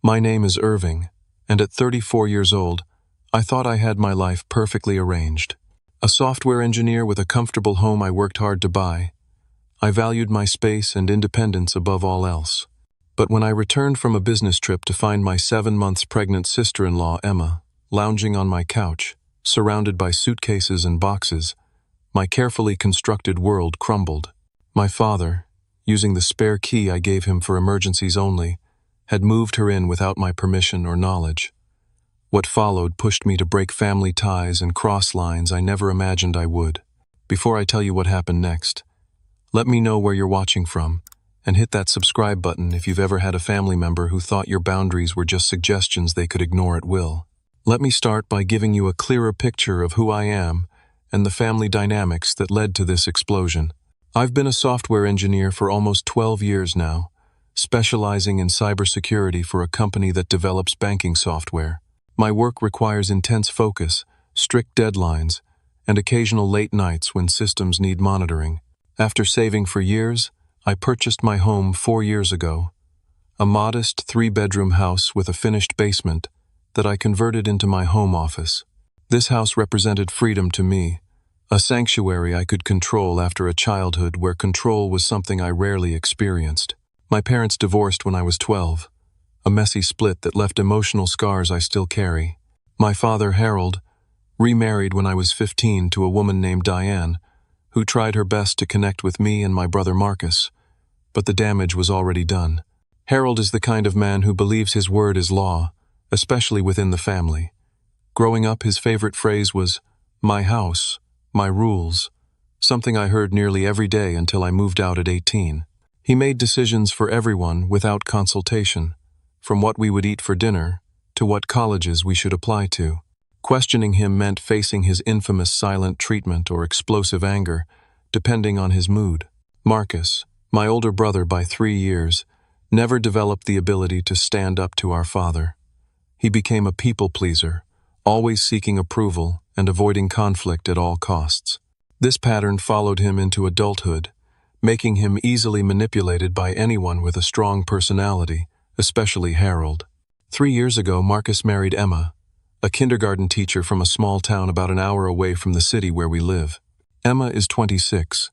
My name is Irving, and at 34 years old, I thought I had my life perfectly arranged. A software engineer with a comfortable home I worked hard to buy. I valued my space and independence above all else. But when I returned from a business trip to find my 7 months pregnant sister-in-law, Emma, lounging on my couch, surrounded by suitcases and boxes, my carefully constructed world crumbled. My father, using the spare key I gave him for emergencies only, had moved her in without my permission or knowledge. What followed pushed me to break family ties and cross lines I never imagined I would. Before I tell you what happened next, let me know where you're watching from, and hit that subscribe button if you've ever had a family member who thought your boundaries were just suggestions they could ignore at will. Let me start by giving you a clearer picture of who I am and the family dynamics that led to this explosion. I've been a software engineer for almost 12 years now, specializing in cybersecurity for a company that develops banking software. My work requires intense focus, strict deadlines, and occasional late nights when systems need monitoring. After saving for years, I purchased my home 4 years ago, a modest 3-bedroom house with a finished basement that I converted into my home office. This house represented freedom to me, a sanctuary I could control after a childhood where control was something I rarely experienced. My parents divorced when I was 12, a messy split that left emotional scars I still carry. My father, Harold, remarried when I was 15 to a woman named Diane, who tried her best to connect with me and my brother Marcus, but the damage was already done. Harold is the kind of man who believes his word is law, especially within the family. Growing up, his favorite phrase was, "My house, my rules," something I heard nearly every day until I moved out at 18. He made decisions for everyone without consultation, from what we would eat for dinner to what colleges we should apply to. Questioning him meant facing his infamous silent treatment or explosive anger, depending on his mood. Marcus, my older brother by 3 years, never developed the ability to stand up to our father. He became a people pleaser, always seeking approval and avoiding conflict at all costs. This pattern followed him into adulthood, making him easily manipulated by anyone with a strong personality, especially Harold. 3 years ago, Marcus married Emma, a kindergarten teacher from a small town about an hour away from the city where we live. Emma is 26,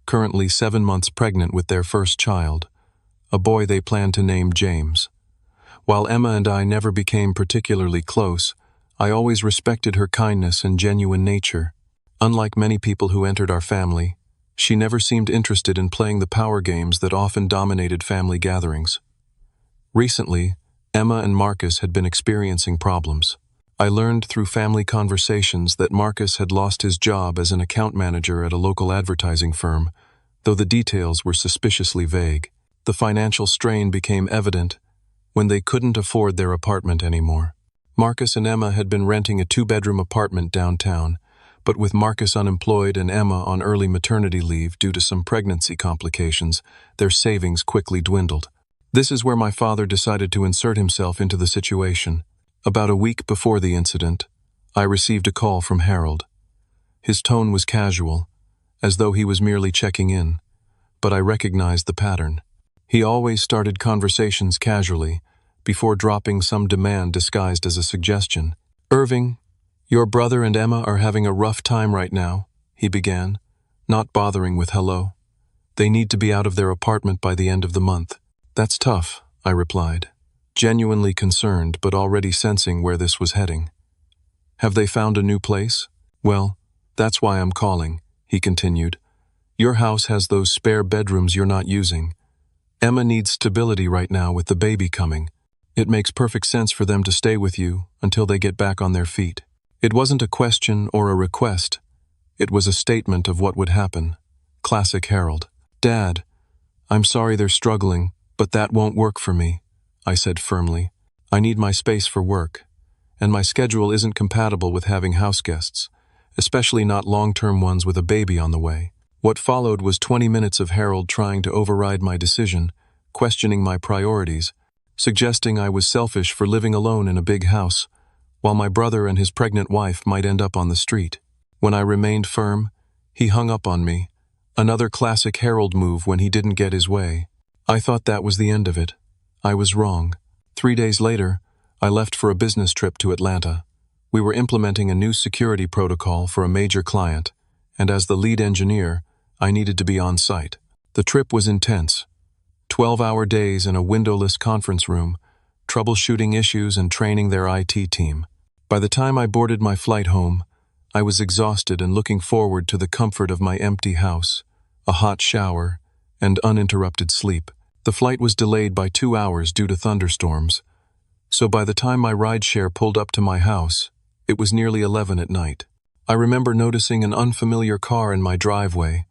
currently 7 months pregnant with their first child, a boy they plan to name James. While Emma and I never became particularly close, I always respected her kindness and genuine nature. Unlike many people who entered our family, she never seemed interested in playing the power games that often dominated family gatherings. Recently, Emma and Marcus had been experiencing problems. I learned through family conversations that Marcus had lost his job as an account manager at a local advertising firm, though the details were suspiciously vague. The financial strain became evident when they couldn't afford their apartment anymore. Marcus and Emma had been renting a 2-bedroom apartment downtown, but with Marcus unemployed and Emma on early maternity leave due to some pregnancy complications, their savings quickly dwindled. This is where my father decided to insert himself into the situation. About a week before the incident, I received a call from Harold. His tone was casual, as though he was merely checking in, but I recognized the pattern. He always started conversations casually, before dropping some demand disguised as a suggestion. "Irving, your brother and Emma are having a rough time right now," he began, not bothering with hello. "They need to be out of their apartment by the end of the month." "That's tough," I replied, genuinely concerned but already sensing where this was heading. "Have they found a new place?" "Well, that's why I'm calling," he continued. "Your house has those spare bedrooms you're not using. Emma needs stability right now with the baby coming. It makes perfect sense for them to stay with you until they get back on their feet." It wasn't a question or a request. It was a statement of what would happen. Classic Harold. "Dad, I'm sorry they're struggling, but that won't work for me," I said firmly. "I need my space for work, and my schedule isn't compatible with having house guests, especially not long-term ones with a baby on the way." What followed was 20 minutes of Harold trying to override my decision, questioning my priorities, suggesting I was selfish for living alone in a big house, while my brother and his pregnant wife might end up on the street. When I remained firm, he hung up on me, another classic Harold move when he didn't get his way. I thought that was the end of it. I was wrong. 3 days later, I left for a business trip to Atlanta. We were implementing a new security protocol for a major client, and as the lead engineer, I needed to be on site. The trip was intense. 12-hour days in a windowless conference room, troubleshooting issues and training their IT team. By the time I boarded my flight home, I was exhausted and looking forward to the comfort of my empty house, a hot shower, and uninterrupted sleep. The flight was delayed by 2 hours due to thunderstorms, so by the time my rideshare pulled up to my house, it was nearly 11 at night. I remember noticing an unfamiliar car in my driveway,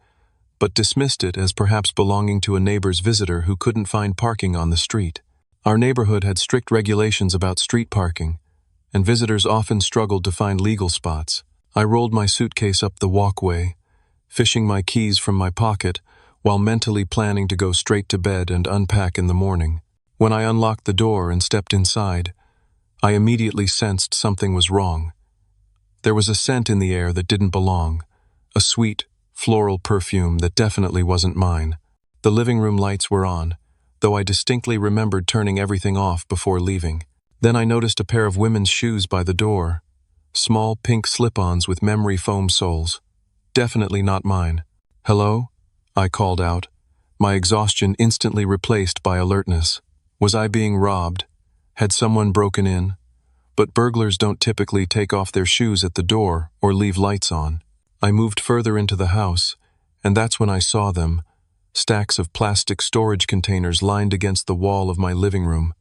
but dismissed it as perhaps belonging to a neighbor's visitor who couldn't find parking on the street. Our neighborhood had strict regulations about street parking, and visitors often struggled to find legal spots. I rolled my suitcase up the walkway, fishing my keys from my pocket while mentally planning to go straight to bed and unpack in the morning. When I unlocked the door and stepped inside, I immediately sensed something was wrong. There was a scent in the air that didn't belong, a sweet, floral perfume that definitely wasn't mine. The living room lights were on, though I distinctly remembered turning everything off before leaving. Then I noticed a pair of women's shoes by the door, small pink slip-ons with memory foam soles. Definitely not mine. "Hello?" I called out, my exhaustion instantly replaced by alertness. Was I being robbed? Had someone broken in? But burglars don't typically take off their shoes at the door or leave lights on. I moved further into the house, and that's when I saw them, stacks of plastic storage containers lined against the wall of my living room.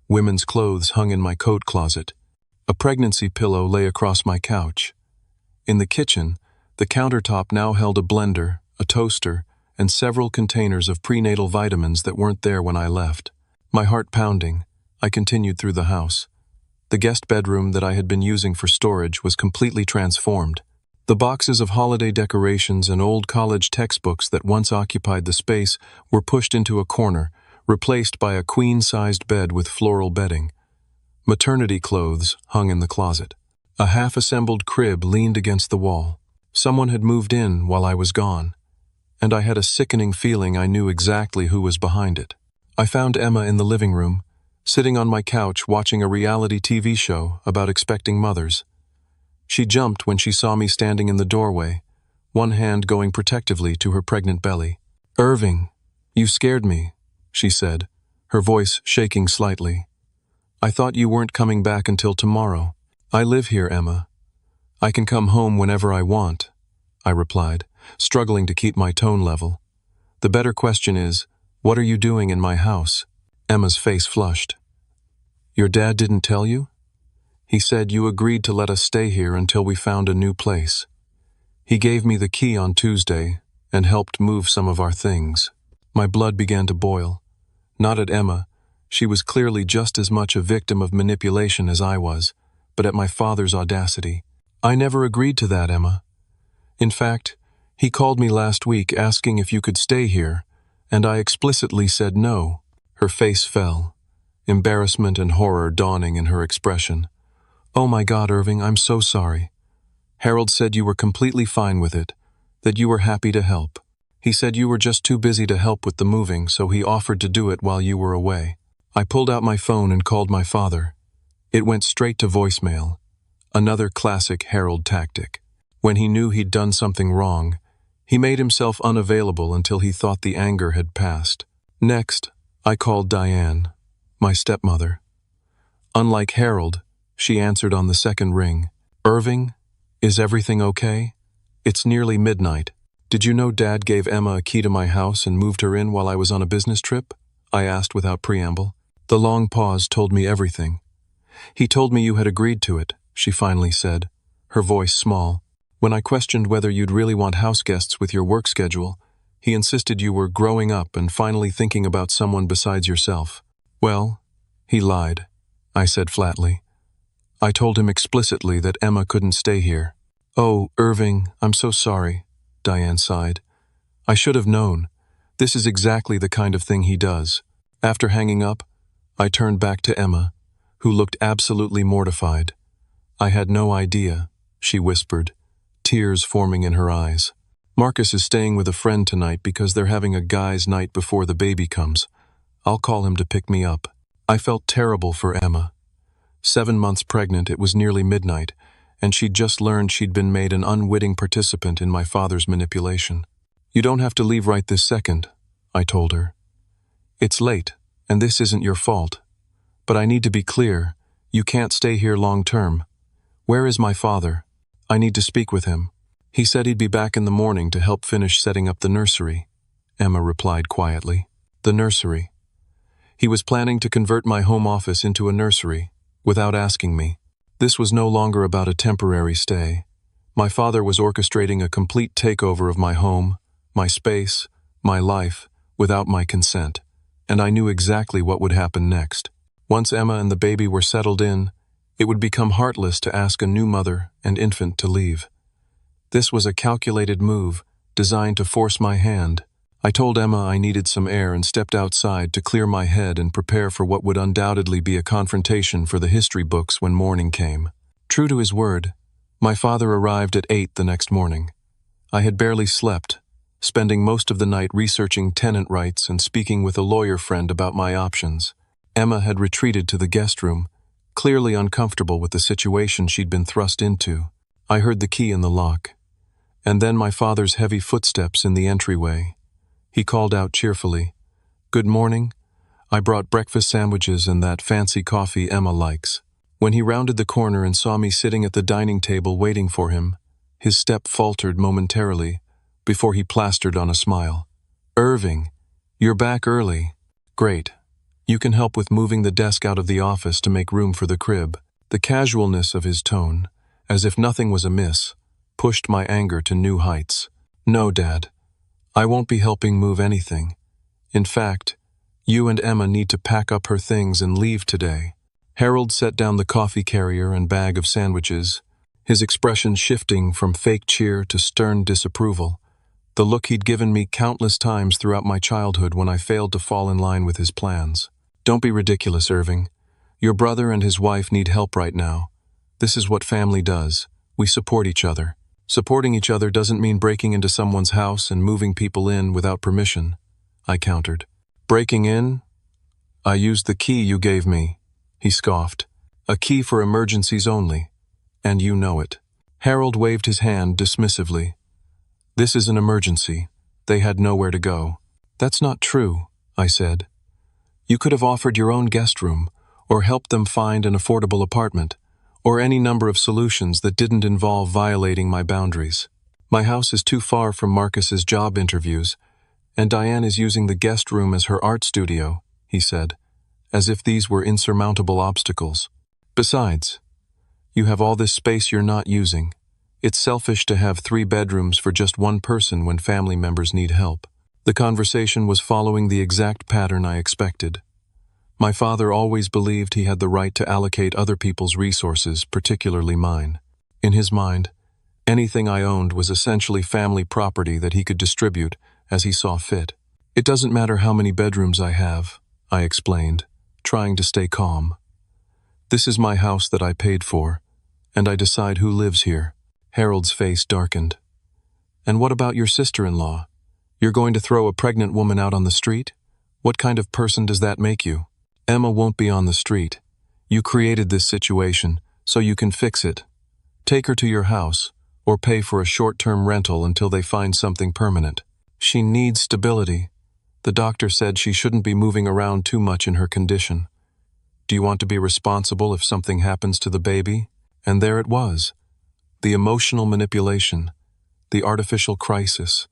Women's clothes hung in my coat closet. A pregnancy pillow lay across my couch. In the kitchen, the countertop now held a blender, a toaster, and several containers of prenatal vitamins that weren't there when I left. My heart pounding, I continued through the house. The guest bedroom that I had been using for storage was completely transformed. The boxes of holiday decorations and old college textbooks that once occupied the space were pushed into a corner, replaced by a queen-sized bed with floral bedding. Maternity clothes hung in the closet. A half-assembled crib leaned against the wall. Someone had moved in while I was gone, and I had a sickening feeling I knew exactly who was behind it. I found Emma in the living room, sitting on my couch watching a reality TV show about expecting mothers. She jumped when she saw me standing in the doorway, one hand going protectively to her pregnant belly. "Irving, you scared me," she said, her voice shaking slightly. "I thought you weren't coming back until tomorrow." "I live here, Emma. I can come home whenever I want," I replied, struggling to keep my tone level. "The better question is, what are you doing in my house?" Emma's face flushed. "Your dad didn't tell you? He said you agreed to let us stay here until we found a new place. He gave me the key on Tuesday and helped move some of our things." My blood began to boil. Not at Emma. She was clearly just as much a victim of manipulation as I was, but at my father's audacity. "I never agreed to that, Emma. In fact, he called me last week asking if you could stay here, and I explicitly said no." Her face fell, embarrassment and horror dawning in her expression. "Oh my God, Irving, I'm so sorry. Harold said you were completely fine with it, that you were happy to help. He said you were just too busy to help with the moving, so he offered to do it while you were away." I pulled out my phone and called my father. It went straight to voicemail, another classic Harold tactic. When he knew he'd done something wrong, he made himself unavailable until he thought the anger had passed. Next, I called Diane, my stepmother. Unlike Harold, she answered on the second ring. "Irving, is everything okay? It's nearly midnight. Did you know Dad gave Emma a key to my house and moved her in while I was on a business trip?" I asked without preamble. The long pause told me everything. "He told me you had agreed to it," she finally said, her voice small. "When I questioned whether you'd really want house guests with your work schedule, he insisted you were growing up and finally thinking about someone besides yourself." "Well, he lied," I said flatly. "I told him explicitly that Emma couldn't stay here." "Oh, Irving, I'm so sorry," Diane sighed. "I should have known. This is exactly the kind of thing he does." After hanging up, I turned back to Emma, who looked absolutely mortified. "I had no idea," she whispered, tears forming in her eyes. "Marcus is staying with a friend tonight because they're having a guys' night before the baby comes. I'll call him to pick me up." I felt terrible for Emma. 7 months pregnant, it was nearly midnight, and she'd just learned she'd been made an unwitting participant in my father's manipulation. "You don't have to leave right this second," I told her. "It's late, and this isn't your fault. But I need to be clear, you can't stay here long term. Where is my father? I need to speak with him. He said he'd be back in the morning to help finish setting up the nursery," Emma replied quietly. "The nursery." He was planning to convert my home office into a nursery, without asking me. This was no longer about a temporary stay. My father was orchestrating a complete takeover of my home, my space, my life, without my consent, and I knew exactly what would happen next. Once Emma and the baby were settled in, it would become heartless to ask a new mother and infant to leave. This was a calculated move, designed to force my hand. I told Emma I needed some air and stepped outside to clear my head and prepare for what would undoubtedly be a confrontation for the history books when morning came. True to his word, my father arrived at 8 the next morning. I had barely slept, spending most of the night researching tenant rights and speaking with a lawyer friend about my options. Emma had retreated to the guest room, clearly uncomfortable with the situation she'd been thrust into. I heard the key in the lock, and then my father's heavy footsteps in the entryway. He called out cheerfully, "Good morning. I brought breakfast sandwiches and that fancy coffee Emma likes." When he rounded the corner and saw me sitting at the dining table waiting for him, his step faltered momentarily before he plastered on a smile. "Irving, you're back early. Great. You can help with moving the desk out of the office to make room for the crib." The casualness of his tone, as if nothing was amiss, pushed my anger to new heights. "No, Dad. I won't be helping move anything. In fact, you and Emma need to pack up her things and leave today." Harold set down the coffee carrier and bag of sandwiches, his expression shifting from fake cheer to stern disapproval, the look he'd given me countless times throughout my childhood when I failed to fall in line with his plans. "Don't be ridiculous, Irving. Your brother and his wife need help right now. This is what family does. We support each other. Supporting each other doesn't mean breaking into someone's house and moving people in without permission," I countered. "Breaking in? I used the key you gave me," he scoffed. "A key for emergencies only. And you know it." Harold waved his hand dismissively. "This is an emergency. They had nowhere to go." "That's not true," I said. "You could have offered your own guest room, or helped them find an affordable apartment, or any number of solutions that didn't involve violating my boundaries. My house is too far from Marcus's job interviews, and Diane is using the guest room as her art studio," he said, as if these were insurmountable obstacles. "Besides, you have all this space you're not using. It's selfish to have 3 bedrooms for just one person when family members need help." The conversation was following the exact pattern I expected. My father always believed he had the right to allocate other people's resources, particularly mine. In his mind, anything I owned was essentially family property that he could distribute as he saw fit. "It doesn't matter how many bedrooms I have," I explained, trying to stay calm. "This is my house that I paid for, and I decide who lives here." Harold's face darkened. "And what about your sister-in-law? You're going to throw a pregnant woman out on the street? What kind of person does that make you?" "Emma won't be on the street. You created this situation, so you can fix it. Take her to your house, or pay for a short-term rental until they find something permanent. She needs stability. The doctor said she shouldn't be moving around too much in her condition. Do you want to be responsible if something happens to the baby?" And there it was. The emotional manipulation, the artificial crisis,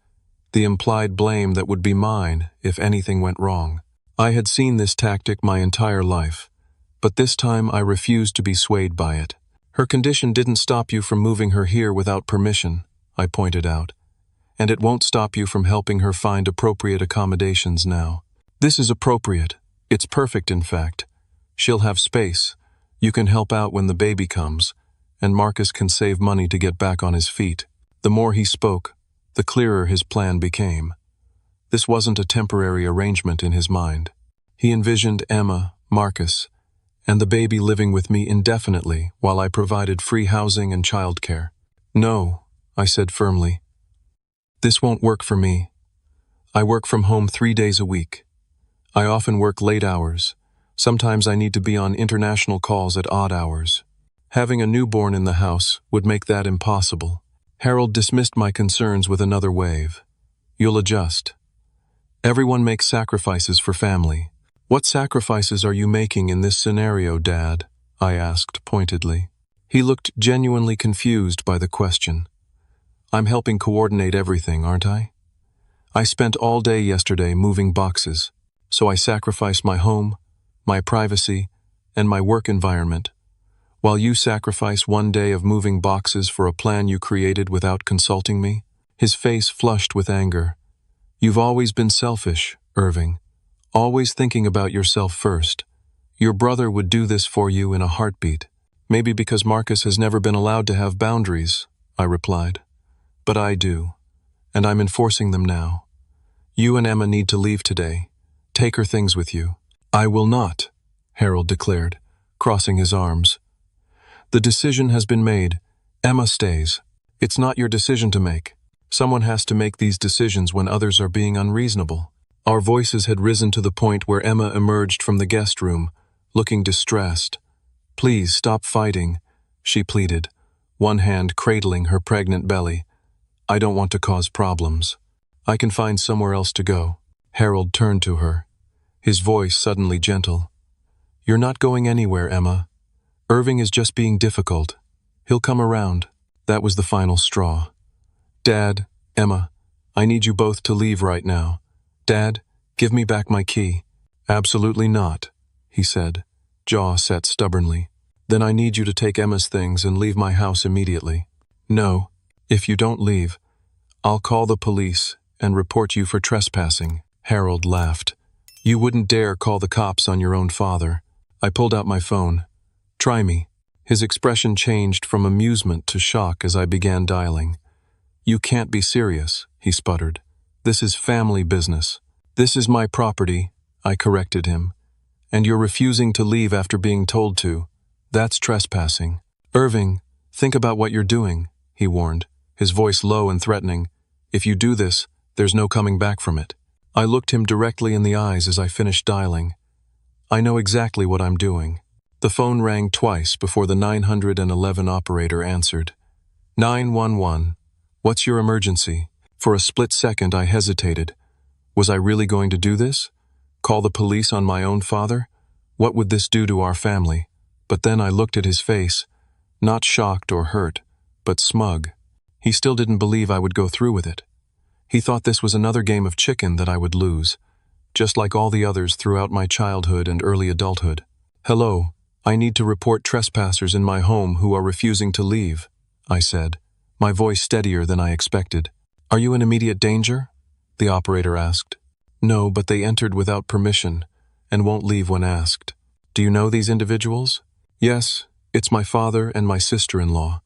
the implied blame that would be mine if anything went wrong. I had seen this tactic my entire life, but this time I refused to be swayed by it. "Her condition didn't stop you from moving her here without permission," I pointed out, "and it won't stop you from helping her find appropriate accommodations now." "This is appropriate. It's perfect, in fact. She'll have space. You can help out when the baby comes, and Marcus can save money to get back on his feet." The more he spoke, the clearer his plan became. This wasn't a temporary arrangement in his mind. He envisioned Emma, Marcus, and the baby living with me indefinitely while I provided free housing and childcare. "No," I said firmly. "This won't work for me. I work from home 3 days a week. I often work late hours, Sometimes I need to be on international calls at odd hours. Having a newborn in the house would make that impossible. Harold dismissed my concerns with another wave. You'll adjust. Everyone makes sacrifices for family. What sacrifices are you making in this scenario, Dad? I asked pointedly. He looked genuinely confused by the question. I'm helping coordinate everything, aren't I? I spent all day yesterday moving boxes, so I sacrificed my home, my privacy, and my work environment, while you sacrifice one day of moving boxes for a plan you created without consulting me. His face flushed with anger. You've always been selfish, Irving, always thinking about yourself first. Your brother would do this for you in a heartbeat. Maybe because Marcus has never been allowed to have boundaries, I replied. But I do, and I'm enforcing them now. You and Emma need to leave today. Take her things with you. I will not, Harold declared, crossing his arms. The decision has been made. Emma stays. It's not your decision to make. Someone has to make these decisions when others are being unreasonable. Our voices had risen to the point where Emma emerged from the guest room, looking distressed. Please stop fighting, she pleaded, one hand cradling her pregnant belly. I don't want to cause problems. I can find somewhere else to go. Harold turned to her, his voice suddenly gentle. You're not going anywhere, Emma. Irving is just being difficult. He'll come around. That was the final straw. Dad, Emma, I need you both to leave right now. Dad, give me back my key. Absolutely not, he said, jaw set stubbornly. Then I need you to take Emma's things and leave my house immediately. No, if you don't leave, I'll call the police and report you for trespassing. Harold laughed. You wouldn't dare call the cops on your own father. I pulled out my phone. Try me. His expression changed from amusement to shock as I began dialing. You can't be serious, he sputtered. This is family business. This is my property, I corrected him. And you're refusing to leave after being told to. That's trespassing. Irving, think about what you're doing, he warned, his voice low and threatening. If you do this, there's no coming back from it. I looked him directly in the eyes as I finished dialing. I know exactly what I'm doing. The phone rang twice before the 911 operator answered. 911. What's your emergency? For a split second I hesitated. Was I really going to do this? Call the police on my own father? What would this do to our family? But then I looked at his face, not shocked or hurt, but smug. He still didn't believe I would go through with it. He thought this was another game of chicken that I would lose, just like all the others throughout my childhood and early adulthood. Hello, I need to report trespassers in my home who are refusing to leave, I said, my voice steadier than I expected. Are you in immediate danger? The operator asked. No, but they entered without permission and won't leave when asked. Do you know these individuals? Yes, it's my father and my sister-in-law.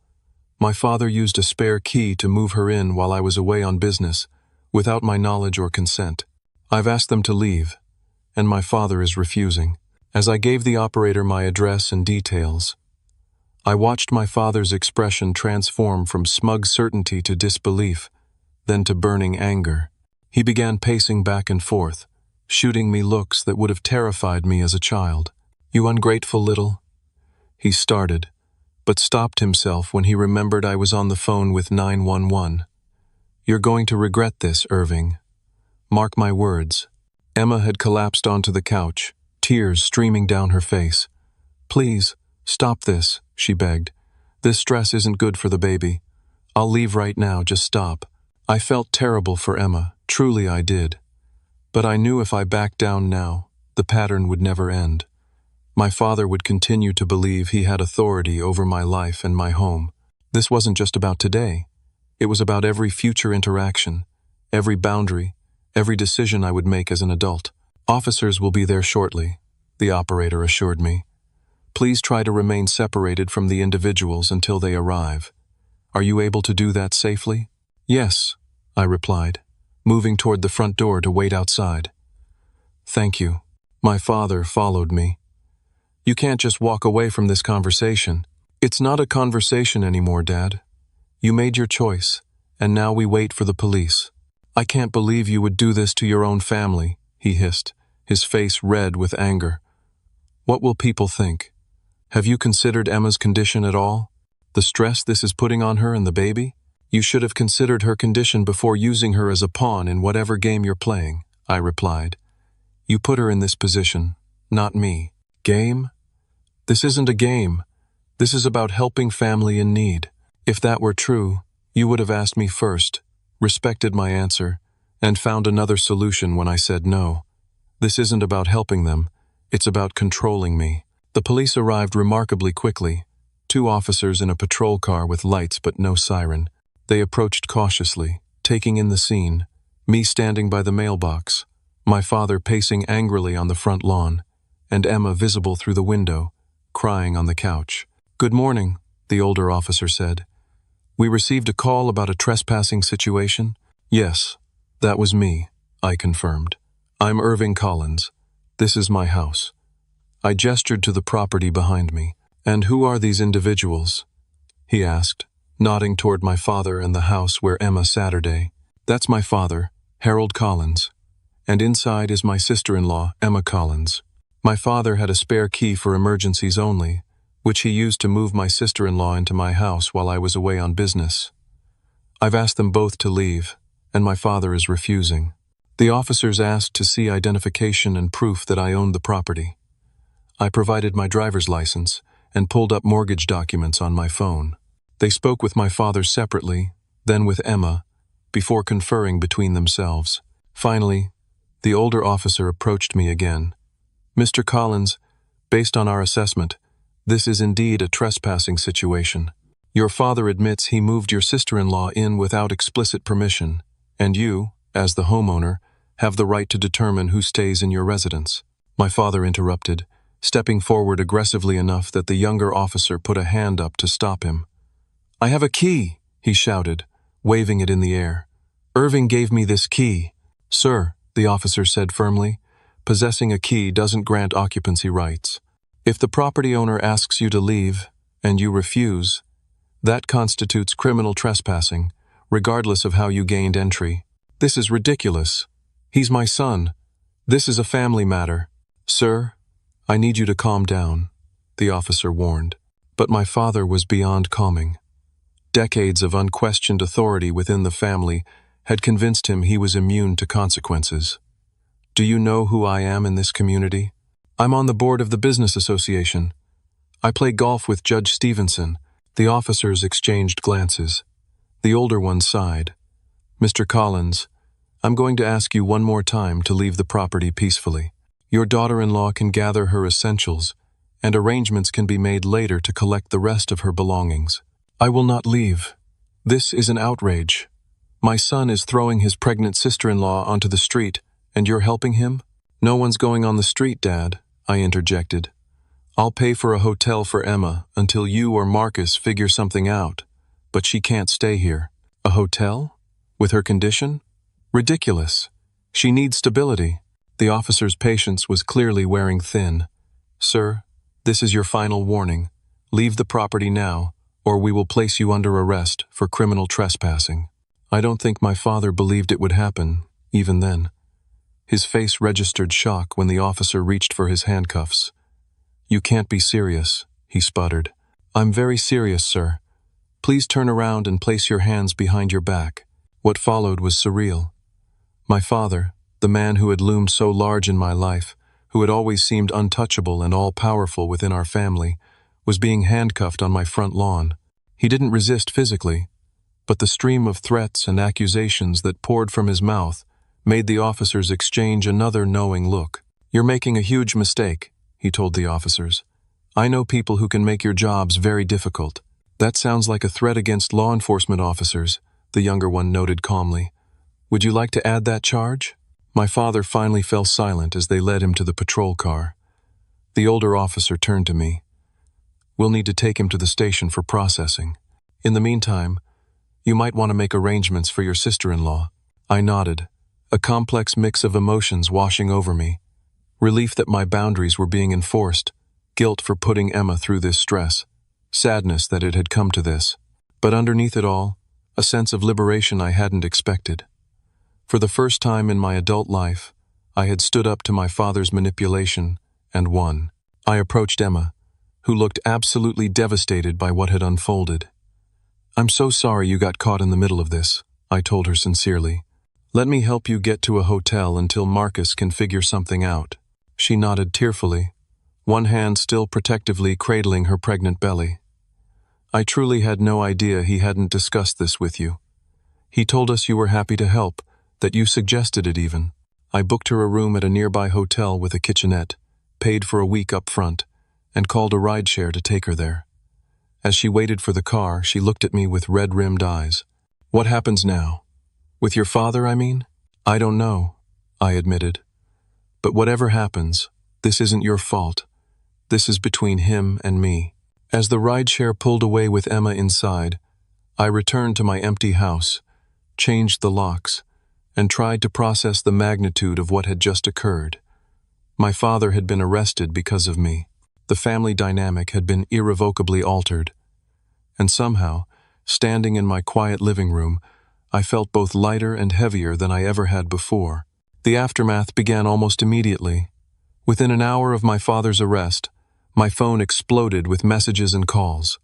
My father used a spare key to move her in while I was away on business, without my knowledge or consent. I've asked them to leave, and my father is refusing. As I gave the operator my address and details, I watched my father's expression transform from smug certainty to disbelief, then to burning anger. He began pacing back and forth, shooting me looks that would have terrified me as a child. You ungrateful little... He started, but stopped himself when he remembered I was on the phone with 911. You're going to regret this, Irving. Mark my words. Emma had collapsed onto the couch, tears streaming down her face. Please, stop this, she begged. This stress isn't good for the baby. I'll leave right now, just stop. I felt terrible for Emma, truly I did. But I knew if I backed down now, the pattern would never end. My father would continue to believe he had authority over my life and my home. This wasn't just about today. It was about every future interaction, every boundary, every decision I would make as an adult. Officers will be there shortly, the operator assured me. Please try to remain separated from the individuals until they arrive. Are you able to do that safely? Yes, I replied, moving toward the front door to wait outside. Thank you. My father followed me. You can't just walk away from this conversation. It's not a conversation anymore, Dad. You made your choice, and now we wait for the police. I can't believe you would do this to your own family, he hissed, his face red with anger. What will people think? Have you considered Emma's condition at all? The stress this is putting on her and the baby? You should have considered her condition before using her as a pawn in whatever game you're playing, I replied. You put her in this position, not me. Game? This isn't a game. This is about helping family in need. If that were true, you would have asked me first, respected my answer, and found another solution when I said no. This isn't about helping them. It's about controlling me. The police arrived remarkably quickly. 2 officers in a patrol car with lights but no siren. They approached cautiously, taking in the scene, me standing by the mailbox, my father pacing angrily on the front lawn, and Emma visible through the window, crying on the couch. "Good morning," the older officer said. "We received a call about a trespassing situation." "Yes, that was me," I confirmed. "I'm Irving Collins. This is my house." I gestured to the property behind me. "And who are these individuals?" he asked, nodding toward my father and the house where Emma Saturday. "That's my father, Harold Collins. And inside is my sister-in-law, Emma Collins. My father had a spare key for emergencies only, which he used to move my sister-in-law into my house while I was away on business. I've asked them both to leave, and my father is refusing." The officers asked to see identification and proof that I owned the property. I provided my driver's license and pulled up mortgage documents on my phone. They spoke with my father separately, then with Emma, before conferring between themselves. Finally, the older officer approached me again. "Mr. Collins, based on our assessment, this is indeed a trespassing situation. Your father admits he moved your sister-in-law in without explicit permission, and you, as the homeowner, have the right to determine who stays in your residence." My father interrupted, stepping forward aggressively enough that the younger officer put a hand up to stop him. "I have a key," he shouted, waving it in the air. "Irving gave me this key." "Sir," the officer said firmly, "possessing a key doesn't grant occupancy rights. If the property owner asks you to leave, and you refuse, that constitutes criminal trespassing, regardless of how you gained entry. This is ridiculous. He's my son. This is a family matter." "Sir, I need you to calm down," the officer warned. But my father was beyond calming. Decades of unquestioned authority within the family had convinced him he was immune to consequences. "Do you know who I am in this community? I'm on the board of the business association. I play golf with Judge Stevenson." The officers exchanged glances. The older one sighed. "Mr. Collins, I'm going to ask you one more time to leave the property peacefully. Your daughter-in-law can gather her essentials, and arrangements can be made later to collect the rest of her belongings." "I will not leave. This is an outrage. My son is throwing his pregnant sister-in-law onto the street, and you're helping him?" "No one's going on the street, Dad," I interjected. "I'll pay for a hotel for Emma until you or Marcus figure something out, but she can't stay here." "A hotel? With her condition? Ridiculous. She needs stability." The officer's patience was clearly wearing thin. "Sir, this is your final warning. Leave the property now, or we will place you under arrest for criminal trespassing." I don't think my father believed it would happen, even then. His face registered shock when the officer reached for his handcuffs. "You can't be serious," he sputtered. "I'm very serious, sir. Please turn around and place your hands behind your back." What followed was surreal. My father, the man who had loomed so large in my life, who had always seemed untouchable and all-powerful within our family, was being handcuffed on my front lawn. He didn't resist physically, but the stream of threats and accusations that poured from his mouth made the officers exchange another knowing look. "You're making a huge mistake," he told the officers. "I know people who can make your jobs very difficult." "That sounds like a threat against law enforcement officers," the younger one noted calmly. "Would you like to add that charge?" My father finally fell silent as they led him to the patrol car. The older officer turned to me. "We'll need to take him to the station for processing. In the meantime, you might want to make arrangements for your sister-in-law." I nodded, a complex mix of emotions washing over me. Relief that my boundaries were being enforced, guilt for putting Emma through this stress, sadness that it had come to this. But underneath it all, a sense of liberation I hadn't expected. For the first time in my adult life, I had stood up to my father's manipulation and won. I approached Emma, who looked absolutely devastated by what had unfolded. "I'm so sorry you got caught in the middle of this," I told her sincerely. "Let me help you get to a hotel until Marcus can figure something out." She nodded tearfully, one hand still protectively cradling her pregnant belly. "I truly had no idea he hadn't discussed this with you. He told us you were happy to help, that you suggested it even." I booked her a room at a nearby hotel with a kitchenette, paid for a week up front, and called a rideshare to take her there. As she waited for the car, she looked at me with red-rimmed eyes. "What happens now? With your father, I mean?" "I don't know," I admitted. "But whatever happens, this isn't your fault. This is between him and me." As the rideshare pulled away with Emma inside, I returned to my empty house, changed the locks, and tried to process the magnitude of what had just occurred. My father had been arrested because of me. The family dynamic had been irrevocably altered. And somehow, standing in my quiet living room, I felt both lighter and heavier than I ever had before. The aftermath began almost immediately. Within an hour of my father's arrest, my phone exploded with messages and calls.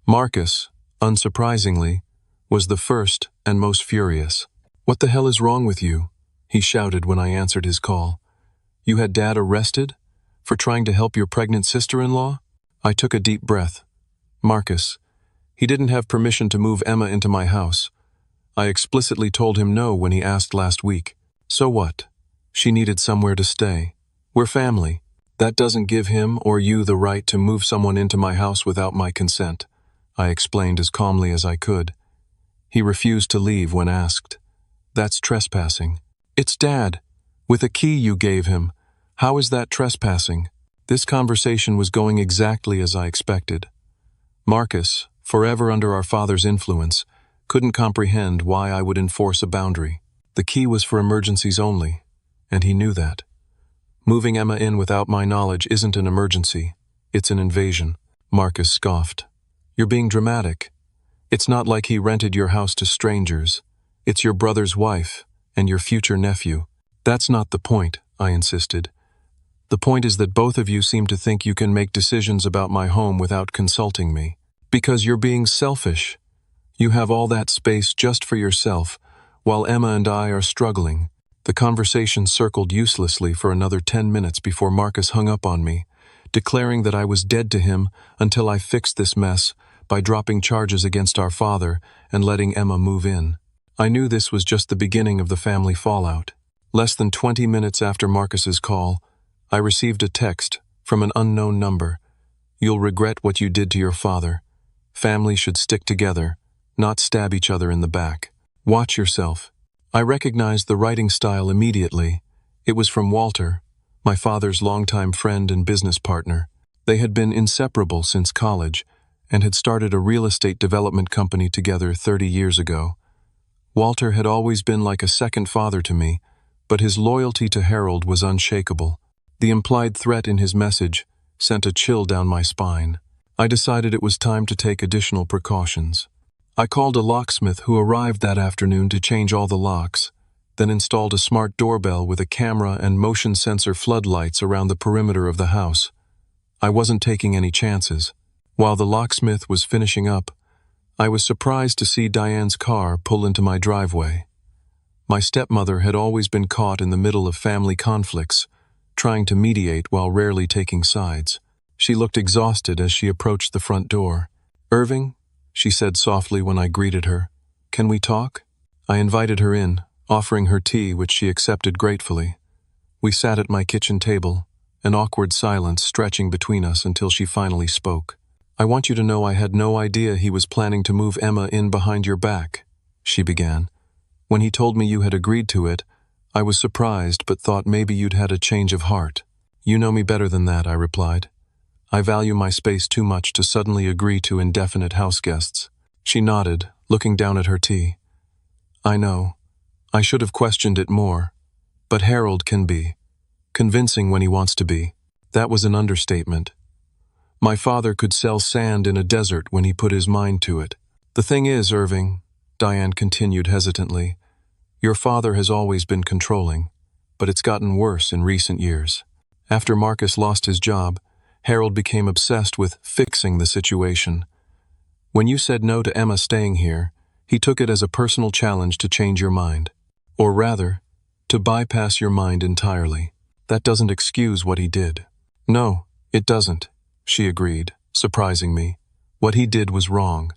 Marcus, unsurprisingly, was the first and most furious. "What the hell is wrong with you?" he shouted when I answered his call. "You had Dad arrested? For trying to help your pregnant sister-in-law?" I took a deep breath. "Marcus, he didn't have permission to move Emma into my house. I explicitly told him no when he asked last week. So what? She needed somewhere to stay. We're family. That doesn't give him or you the right to move someone into my house without my consent," I explained as calmly as I could. He refused to leave when asked. "That's trespassing." "It's Dad. With a key you gave him. How is that trespassing?" This conversation was going exactly as I expected. Marcus, forever under our father's influence, couldn't comprehend why I would enforce a boundary. The key was for emergencies only, and he knew that. Moving Emma in without my knowledge isn't an emergency, it's an invasion. Marcus scoffed. "You're being dramatic. It's not like he rented your house to strangers. It's your brother's wife and your future nephew." "That's not the point," I insisted. "The point is that both of you seem to think you can make decisions about my home without consulting me. Because you're being selfish. You have all that space just for yourself, while Emma and I are struggling." The conversation circled uselessly for another 10 minutes before Marcus hung up on me, declaring that I was dead to him until I fixed this mess by dropping charges against our father and letting Emma move in. I knew this was just the beginning of the family fallout. Less than 20 minutes after Marcus's call, I received a text from an unknown number. "You'll regret what you did to your father. Families should stick together, not stab each other in the back. Watch yourself." I recognized the writing style immediately. It was from Walter, my father's longtime friend and business partner. They had been inseparable since college and had started a real estate development company together 30 years ago. Walter had always been like a second father to me, but his loyalty to Harold was unshakable. The implied threat in his message sent a chill down my spine. I decided it was time to take additional precautions. I called a locksmith who arrived that afternoon to change all the locks, then installed a smart doorbell with a camera and motion sensor floodlights around the perimeter of the house. I wasn't taking any chances. While the locksmith was finishing up, I was surprised to see Diane's car pull into my driveway. My stepmother had always been caught in the middle of family conflicts, trying to mediate while rarely taking sides. She looked exhausted as she approached the front door. "Irving," she said softly when I greeted her, "can we talk?" I invited her in, offering her tea, which she accepted gratefully. We sat at my kitchen table, an awkward silence stretching between us until she finally spoke. "I want you to know I had no idea he was planning to move Emma in behind your back," she began. "When he told me you had agreed to it, I was surprised but thought maybe you'd had a change of heart." "You know me better than that," I replied. "I value my space too much to suddenly agree to indefinite house guests." She nodded, looking down at her tea. "I know. I should have questioned it more. But Harold can be convincing when he wants to be." That was an understatement. My father could sell sand in a desert when he put his mind to it. "The thing is, Irving," Diane continued hesitantly, "your father has always been controlling, but it's gotten worse in recent years. After Marcus lost his job, Harold became obsessed with fixing the situation. When you said no to Emma staying here, he took it as a personal challenge to change your mind. Or rather, to bypass your mind entirely. That doesn't excuse what he did. No, it doesn't, she agreed, surprising me. What he did was wrong.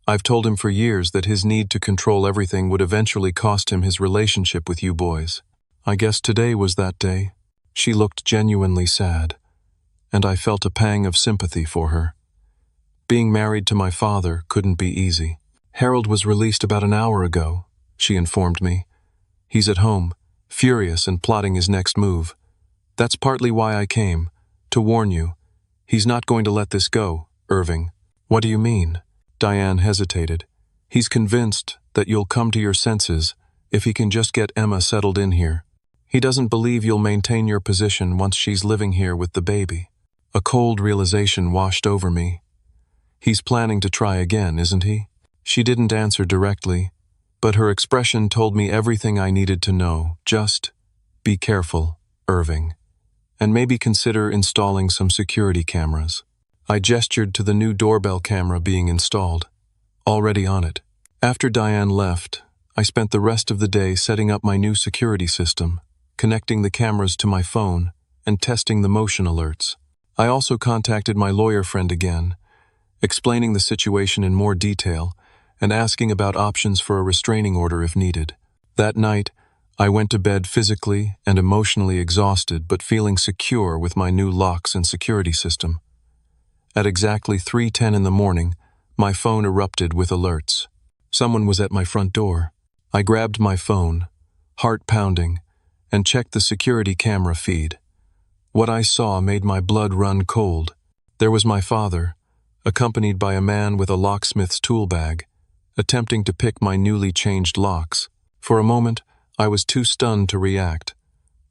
I've told him for years that his need to control everything would eventually cost him his relationship with you boys. I guess today was that day. She looked genuinely sad, and I felt a pang of sympathy for her. Being married to my father couldn't be easy. Harold was released about an hour ago, she informed me. He's at home, furious and plotting his next move. That's partly why I came, to warn you. He's not going to let this go, Irving. What do you mean? Diane hesitated. He's convinced that you'll come to your senses if he can just get Emma settled in here. He doesn't believe you'll maintain your position once she's living here with the baby. A cold realization washed over me. He's planning to try again, isn't he? She didn't answer directly, but her expression told me everything I needed to know. Just be careful, Irving, and maybe consider installing some security cameras. I gestured to the new doorbell camera being installed, already on it. After Diane left, I spent the rest of the day setting up my new security system, connecting the cameras to my phone, and testing the motion alerts. I also contacted my lawyer friend again, explaining the situation in more detail and asking about options for a restraining order if needed. That night, I went to bed physically and emotionally exhausted but feeling secure with my new locks and security system. At exactly 3:10 in the morning, my phone erupted with alerts. Someone was at my front door. I grabbed my phone, heart pounding, and checked the security camera feed. What I saw made my blood run cold. There was my father, accompanied by a man with a locksmith's tool bag, attempting to pick my newly changed locks. For a moment, I was too stunned to react.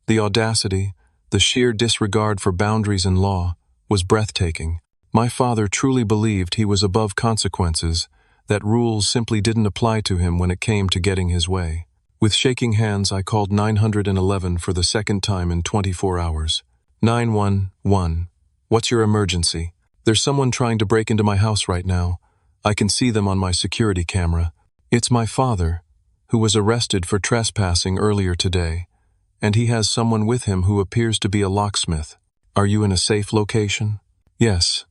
The audacity, the sheer disregard for boundaries and law, was breathtaking. My father truly believed he was above consequences, that rules simply didn't apply to him when it came to getting his way. With shaking hands, I called 911 for the second time in 24 hours. 911. What's your emergency? There's someone trying to break into my house right now. I can see them on my security camera. It's my father, who was arrested for trespassing earlier today, and he has someone with him who appears to be a locksmith. Are you in a safe location? Yes.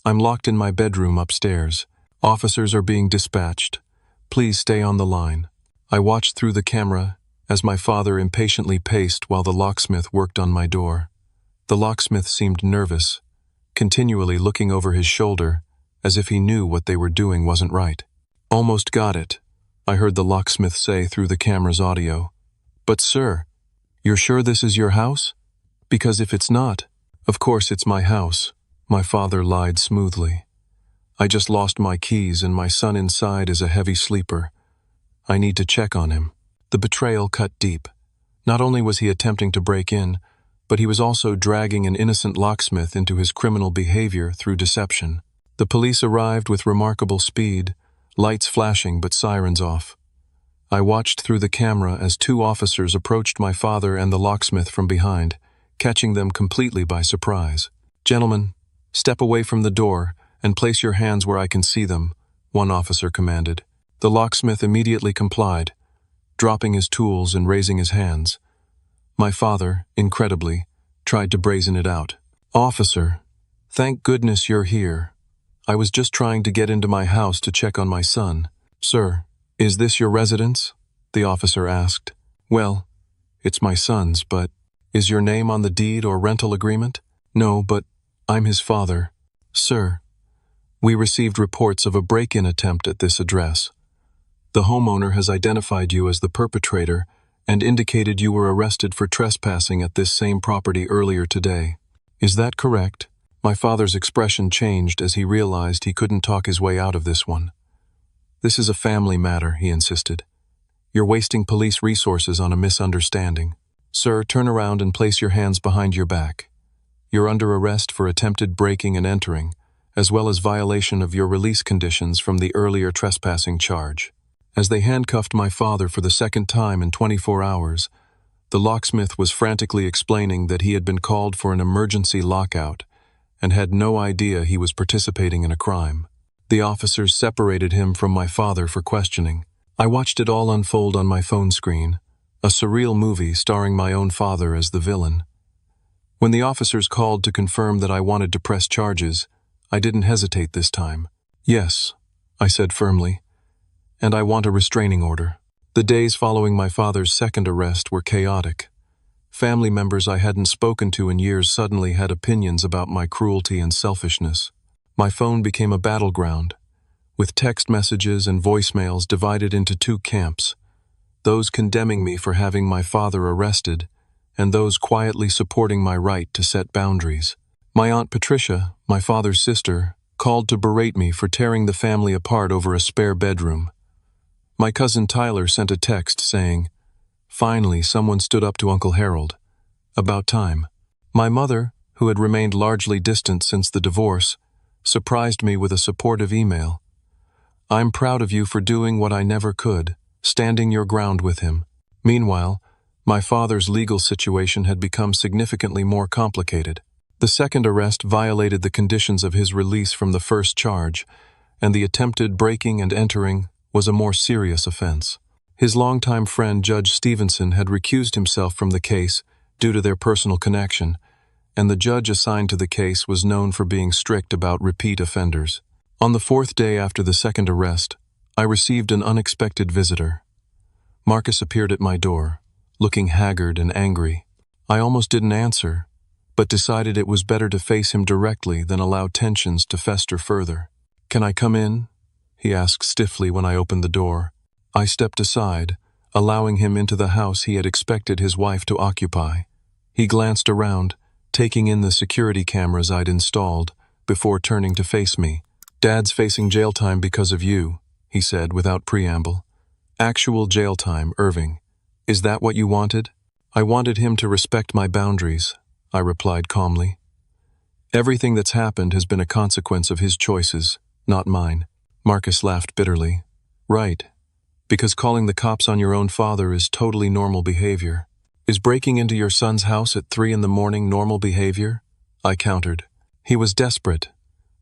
I'm locked in my bedroom upstairs. Officers are being dispatched. Please stay on the line. I watched through the camera as my father impatiently paced while the locksmith worked on my door. The locksmith seemed nervous, continually looking over his shoulder as if he knew what they were doing wasn't right. Almost got it, I heard the locksmith say through the camera's audio. But sir, you're sure this is your house? Because if it's not, of course it's my house, my father lied smoothly. I just lost my keys and my son inside is a heavy sleeper. I need to check on him. The betrayal cut deep. Not only was he attempting to break in, but he was also dragging an innocent locksmith into his criminal behavior through deception. The police arrived with remarkable speed, lights flashing but sirens off. I watched through the camera as two officers approached my father and the locksmith from behind, catching them completely by surprise. Gentlemen, step away from the door and place your hands where I can see them, one officer commanded. The locksmith immediately complied, dropping his tools and raising his hands. My father, incredibly, tried to brazen it out. Officer, thank goodness you're here. I was just trying to get into my house to check on my son. Sir, is this your residence? The officer asked. Well, it's my son's, but is your name on the deed or rental agreement? No, but I'm his father. Sir, we received reports of a break-in attempt at this address. The homeowner has identified you as the perpetrator and indicated you were arrested for trespassing at this same property earlier today. Is that correct? My father's expression changed as he realized he couldn't talk his way out of this one. This is a family matter, he insisted. You're wasting police resources on a misunderstanding. Sir, turn around and place your hands behind your back. You're under arrest for attempted breaking and entering, as well as violation of your release conditions from the earlier trespassing charge. As they handcuffed my father for the second time in 24 hours, the locksmith was frantically explaining that he had been called for an emergency lockout and had no idea he was participating in a crime. The officers separated him from my father for questioning. I watched it all unfold on my phone screen, a surreal movie starring my own father as the villain. When the officers called to confirm that I wanted to press charges, I didn't hesitate this time. "Yes," I said firmly, "and I want a restraining order." The days following my father's second arrest were chaotic. Family members I hadn't spoken to in years suddenly had opinions about my cruelty and selfishness. My phone became a battleground, with text messages and voicemails divided into two camps, those condemning me for having my father arrested, and those quietly supporting my right to set boundaries. My Aunt Patricia, my father's sister, called to berate me for tearing the family apart over a spare bedroom. My cousin Tyler sent a text saying, "Finally, someone stood up to Uncle Harold. About time." My mother, who had remained largely distant since the divorce, surprised me with a supportive email. "I'm proud of you for doing what I never could, standing your ground with him." Meanwhile, my father's legal situation had become significantly more complicated. The second arrest violated the conditions of his release from the first charge, and the attempted breaking and entering was a more serious offense. His longtime friend Judge Stevenson had recused himself from the case due to their personal connection, and the judge assigned to the case was known for being strict about repeat offenders. On the fourth day after the second arrest, I received an unexpected visitor. Marcus appeared at my door, looking haggard and angry. I almost didn't answer, but decided it was better to face him directly than allow tensions to fester further. "Can I come in?" he asked stiffly when I opened the door. I stepped aside, allowing him into the house he had expected his wife to occupy. He glanced around, taking in the security cameras I'd installed, before turning to face me. "Dad's facing jail time because of you," he said without preamble. "Actual jail time, Irving. Is that what you wanted?" "I wanted him to respect my boundaries," I replied calmly. "Everything that's happened has been a consequence of his choices, not mine." Marcus laughed bitterly. "Right. Because calling the cops on your own father is totally normal behavior. Is breaking into your son's house at 3 a.m. normal behavior?" I countered. "He was desperate.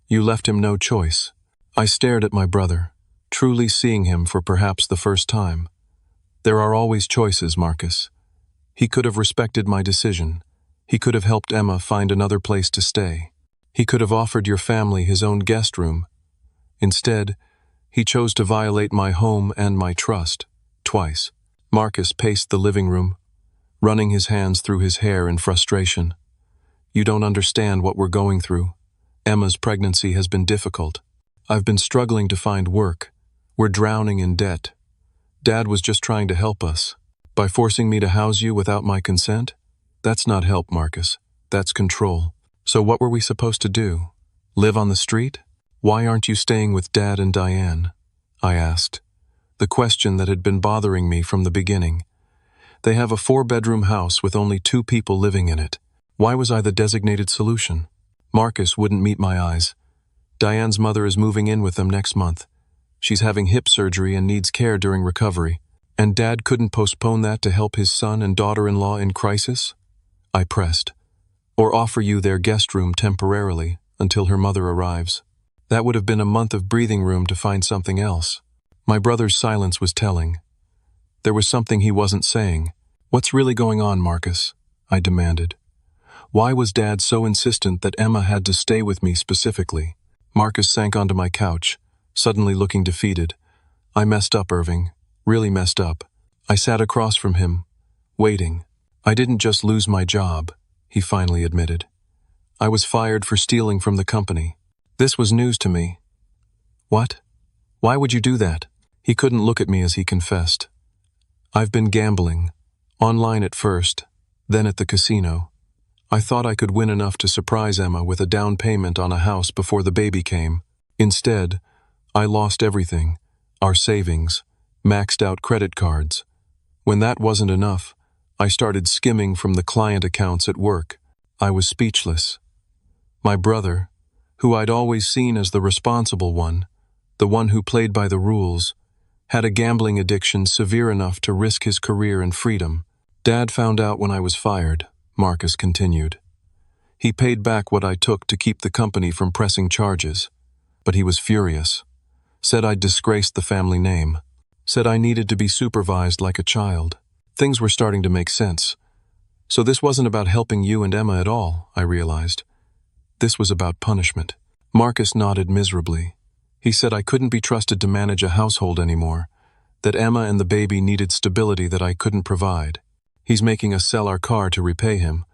You left him no choice." I stared at my brother, truly seeing him for perhaps the first time. There are always choices, Marcus. He could have respected my decision. He could have helped Emma find another place to stay. He could have offered your family his own guest room. Instead, he chose to violate my home and my trust, twice. Marcus paced the living room, running his hands through his hair in frustration. "You don't understand what we're going through. Emma's pregnancy has been difficult. I've been struggling to find work. We're drowning in debt. Dad was just trying to help us. By forcing me to house you without my consent? That's not help, Marcus. That's control. So what were we supposed to do? Live on the street? Why aren't you staying with Dad and Diane?" I asked, the question that had been bothering me from the beginning. They have a 4-bedroom house with only 2 people living in it. Why was I the designated solution? Marcus wouldn't meet my eyes. "Diane's mother is moving in with them next month. She's having hip surgery and needs care during recovery. And Dad couldn't postpone that to help his son and daughter-in-law in crisis?" I pressed. "Or offer you their guest room temporarily until her mother arrives. That would have been a month of breathing room to find something else." My brother's silence was telling. There was something he wasn't saying. "What's really going on, Marcus?" I demanded. Why was Dad so insistent that Emma had to stay with me specifically? Marcus sank onto my couch, suddenly looking defeated. "I messed up, Irving. Really messed up." I sat across from him, waiting. "I didn't just lose my job," he finally admitted. "I was fired for stealing from the company." This was news to me. "What? Why would you do that?" He couldn't look at me as he confessed. "I've been gambling. Online at first, then at the casino. I thought I could win enough to surprise Emma with a down payment on a house before the baby came. Instead, I lost everything, our savings, maxed out credit cards. When that wasn't enough, I started skimming from the client accounts at work. I was speechless. My brother, who I'd always seen as the responsible one, the one who played by the rules, had a gambling addiction severe enough to risk his career and freedom. Dad found out when I was fired," Marcus continued. He paid back what I took to keep the company from pressing charges, but he was furious. Said I'd disgraced the family name. Said I needed to be supervised like a child. Things were starting to make sense. So this wasn't about helping you and Emma at all, I realized. This was about punishment. Marcus nodded miserably. He said I couldn't be trusted to manage a household anymore, that Emma and the baby needed stability that I couldn't provide. He's making us sell our car to repay him,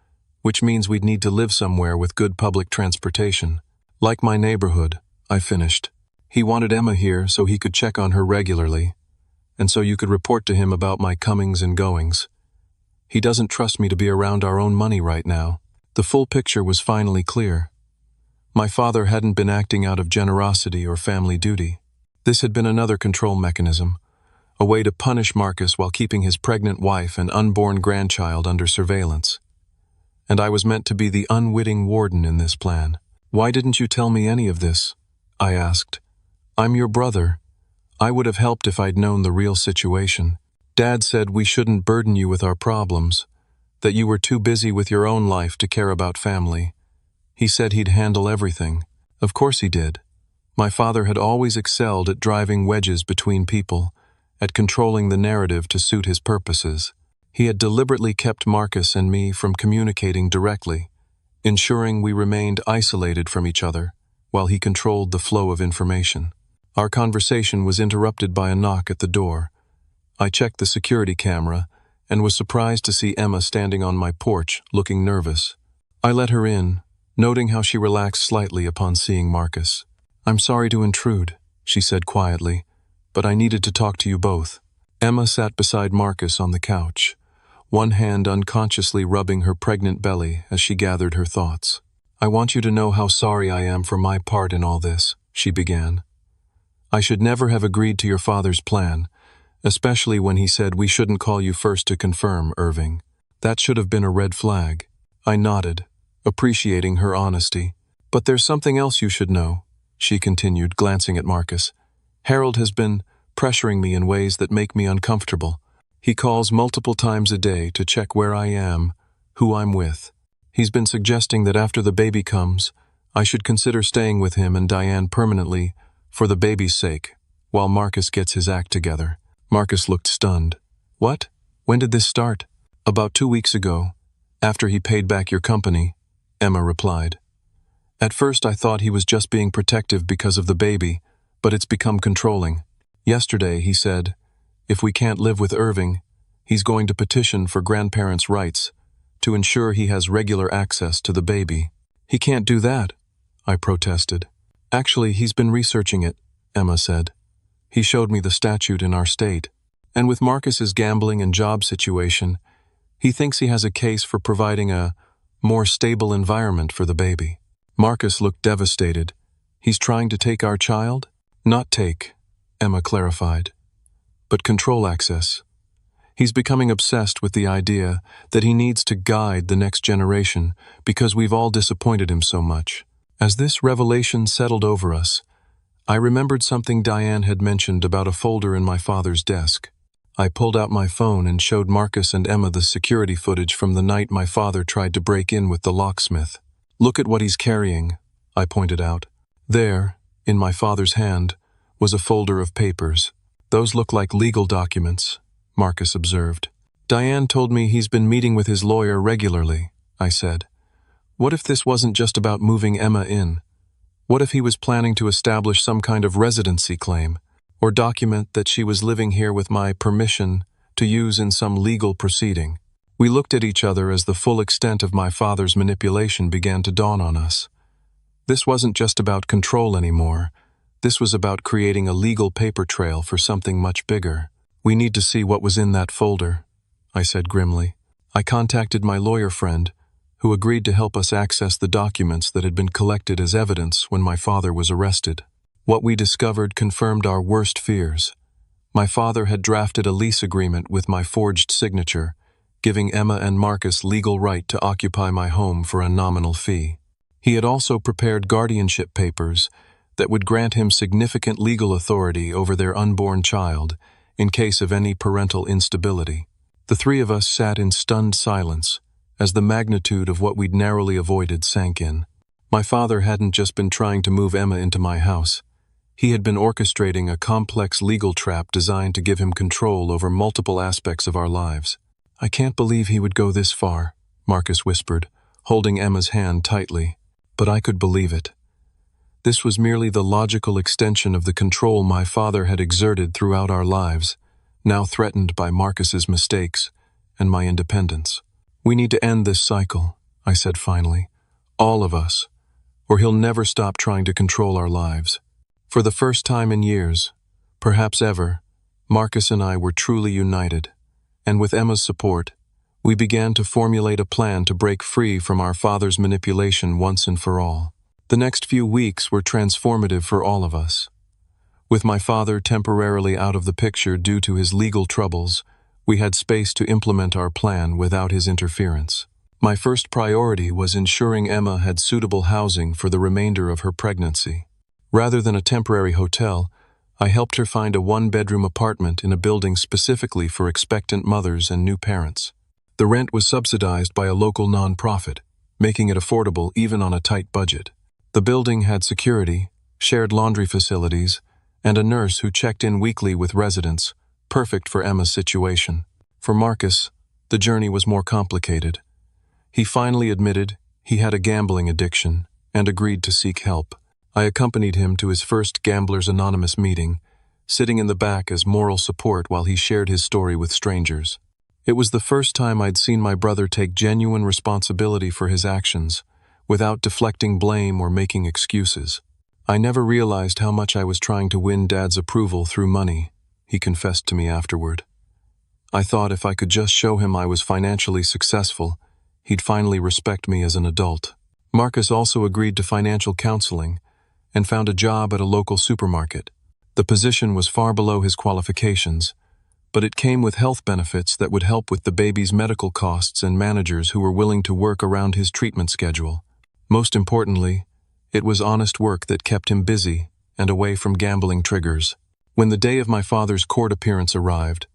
which means we'd need to live somewhere with good public transportation. Like my neighborhood, I finished. He wanted Emma here so he could check on her regularly, and so you could report to him about my comings and goings. He doesn't trust me to be around our own money right now. The full picture was finally clear. My father hadn't been acting out of generosity or family duty. This had been another control mechanism, a way to punish Marcus while keeping his pregnant wife and unborn grandchild under surveillance. And I was meant to be the unwitting warden in this plan. Why didn't you tell me any of this? I asked. I'm your brother. I would have helped if I'd known the real situation. Dad said we shouldn't burden you with our problems, that you were too busy with your own life to care about family. He said he'd handle everything. Of course he did. My father had always excelled at driving wedges between people, at controlling the narrative to suit his purposes. He had deliberately kept Marcus and me from communicating directly, ensuring we remained isolated from each other, while he controlled the flow of information. Our conversation was interrupted by a knock at the door. I checked the security camera and was surprised to see Emma standing on my porch, looking nervous. I let her in, noting how she relaxed slightly upon seeing Marcus. I'm sorry to intrude, she said quietly, but I needed to talk to you both. Emma sat beside Marcus on the couch, one hand unconsciously rubbing her pregnant belly as she gathered her thoughts. I want you to know how sorry I am for my part in all this, she began. I should never have agreed to your father's plan, especially when he said we shouldn't call you first to confirm, Irving. That should have been a red flag. I nodded, appreciating her honesty. But there's something else you should know, she continued, glancing at Marcus. Harold has been pressuring me in ways that make me uncomfortable. He calls multiple times a day to check where I am, who I'm with. He's been suggesting that after the baby comes, I should consider staying with him and Diane permanently for the baby's sake, while Marcus gets his act together. Marcus looked stunned. What? When did this start? About 2 weeks ago, after he paid back your company, Emma replied. At first I thought he was just being protective because of the baby, but it's become controlling. Yesterday, he said, if we can't live with Irving, he's going to petition for grandparents' rights to ensure he has regular access to the baby. He can't do that, I protested. Actually, he's been researching it, Emma said. He showed me the statute in our state. And with Marcus's gambling and job situation, he thinks he has a case for providing a more stable environment for the baby. Marcus looked devastated. He's trying to take our child? Not take, Emma clarified, but control access. He's becoming obsessed with the idea that he needs to guide the next generation because we've all disappointed him so much. As this revelation settled over us, I remembered something Diane had mentioned about a folder in my father's desk. I pulled out my phone and showed Marcus and Emma the security footage from the night my father tried to break in with the locksmith. Look at what he's carrying, I pointed out. There, in my father's hand, was a folder of papers. Those look like legal documents, Marcus observed. Diane told me he's been meeting with his lawyer regularly, I said. What if this wasn't just about moving Emma in? What if he was planning to establish some kind of residency claim, or document that she was living here with my permission to use in some legal proceeding? We looked at each other as the full extent of my father's manipulation began to dawn on us. This wasn't just about control anymore. This was about creating a legal paper trail for something much bigger. We need to see what was in that folder, I said grimly. I contacted my lawyer friend, who agreed to help us access the documents that had been collected as evidence when my father was arrested. What we discovered confirmed our worst fears. My father had drafted a lease agreement with my forged signature, giving Emma and Marcus legal right to occupy my home for a nominal fee. He had also prepared guardianship papers that would grant him significant legal authority over their unborn child in case of any parental instability. The three of us sat in stunned silence as the magnitude of what we'd narrowly avoided sank in. My father hadn't just been trying to move Emma into my house. He had been orchestrating a complex legal trap designed to give him control over multiple aspects of our lives. "I can't believe he would go this far," Marcus whispered, holding Emma's hand tightly. But I could believe it. This was merely the logical extension of the control my father had exerted throughout our lives, now threatened by Marcus's mistakes and my independence. "We need to end this cycle," I said finally. "All of us, or he'll never stop trying to control our lives." For the first time in years, perhaps ever, Marcus and I were truly united, and with Emma's support, we began to formulate a plan to break free from our father's manipulation once and for all. The next few weeks were transformative for all of us. With my father temporarily out of the picture due to his legal troubles, we had space to implement our plan without his interference. My first priority was ensuring Emma had suitable housing for the remainder of her pregnancy. Rather than a temporary hotel, I helped her find a one-bedroom apartment in a building specifically for expectant mothers and new parents. The rent was subsidized by a local nonprofit, making it affordable even on a tight budget. The building had security, shared laundry facilities, and a nurse who checked in weekly with residents, perfect for Emma's situation. For Marcus, the journey was more complicated. He finally admitted he had a gambling addiction and agreed to seek help. I accompanied him to his first Gamblers Anonymous meeting, sitting in the back as moral support while he shared his story with strangers. It was the first time I'd seen my brother take genuine responsibility for his actions, without deflecting blame or making excuses. "I never realized how much I was trying to win Dad's approval through money," he confessed to me afterward. "I thought if I could just show him I was financially successful, he'd finally respect me as an adult." Marcus also agreed to financial counseling and found a job at a local supermarket. The position was far below his qualifications, but it came with health benefits that would help with the baby's medical costs and managers who were willing to work around his treatment schedule. Most importantly, it was honest work that kept him busy and away from gambling triggers. When the day of my father's court appearance arrived,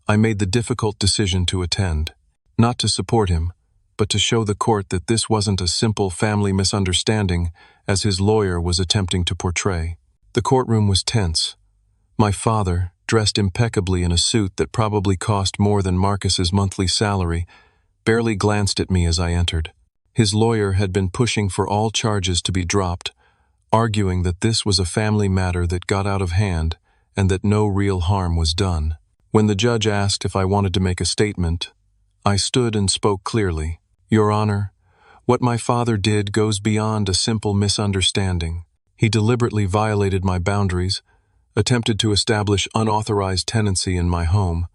I made the difficult decision to attend, not to support him, but to show the court that this wasn't a simple family misunderstanding as his lawyer was attempting to portray. The courtroom was tense. My father, dressed impeccably in a suit that probably cost more than Marcus's monthly salary, barely glanced at me as I entered. His lawyer had been pushing for all charges to be dropped, arguing that this was a family matter that got out of hand and that no real harm was done. When the judge asked if I wanted to make a statement, I stood and spoke clearly. "Your Honor, what my father did goes beyond a simple misunderstanding. He deliberately violated my boundaries, attempted to establish unauthorized tenancy in my home,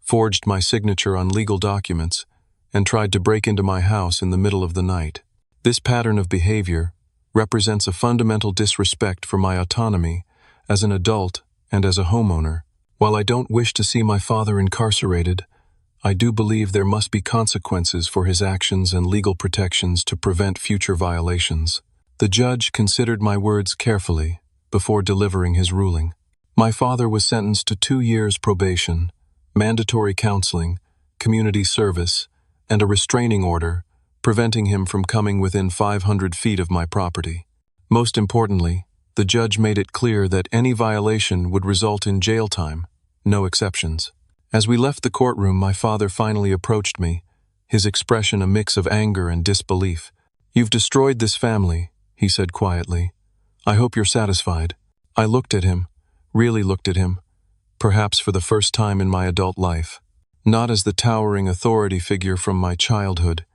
forged my signature on legal documents, and tried to break into my house in the middle of the night. This pattern of behavior represents a fundamental disrespect for my autonomy as an adult and as a homeowner. While I don't wish to see my father incarcerated, I do believe there must be consequences for his actions and legal protections to prevent future violations." The judge considered my words carefully before delivering his ruling. My father was sentenced to 2 years probation, mandatory counseling, community service, and a restraining order, preventing him from coming within 500 feet of my property. Most importantly, the judge made it clear that any violation would result in jail time, no exceptions. As we left the courtroom, my father finally approached me, his expression a mix of anger and disbelief. "You've destroyed this family," he said quietly. "I hope you're satisfied." I looked at him, really looked at him, perhaps for the first time in my adult life. Not as the towering authority figure from my childhood,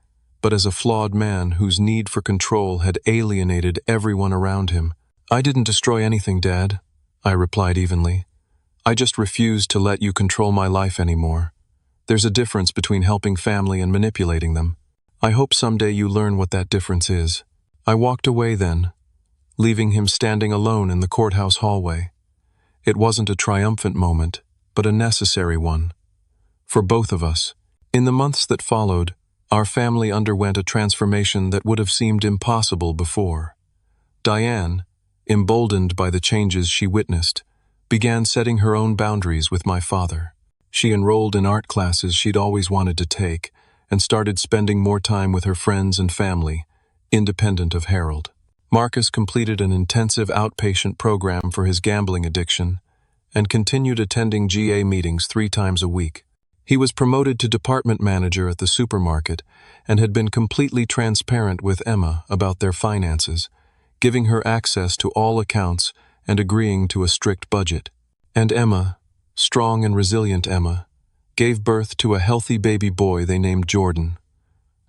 but as a flawed man whose need for control had alienated everyone around him. "I didn't destroy anything, Dad," I replied evenly. "I just refused to let you control my life anymore. There's a difference between helping family and manipulating them. I hope someday you learn what that difference is." I walked away then, leaving him standing alone in the courthouse hallway. It wasn't a triumphant moment, but a necessary one. For both of us. In the months that followed, our family underwent a transformation that would have seemed impossible before. Diane, emboldened by the changes she witnessed, began setting her own boundaries with my father. She enrolled in art classes she'd always wanted to take and started spending more time with her friends and family, independent of Harold. Marcus completed an intensive outpatient program for his gambling addiction and continued attending GA meetings 3 times a week. He was promoted to department manager at the supermarket and had been completely transparent with Emma about their finances, giving her access to all accounts and agreeing to a strict budget. And Emma, strong and resilient Emma, gave birth to a healthy baby boy they named Jordan.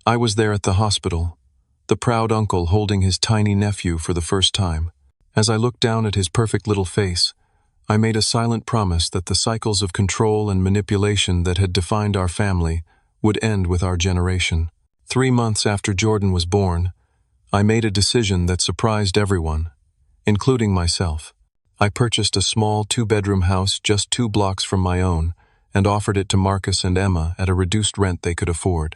I was there at the hospital, the proud uncle holding his tiny nephew for the first time. As I looked down at his perfect little face, I made a silent promise that the cycles of control and manipulation that had defined our family would end with our generation. 3 months after Jordan was born, I made a decision that surprised everyone, including myself. I purchased a small 2-bedroom house just 2 blocks from my own and offered it to Marcus and Emma at a reduced rent they could afford,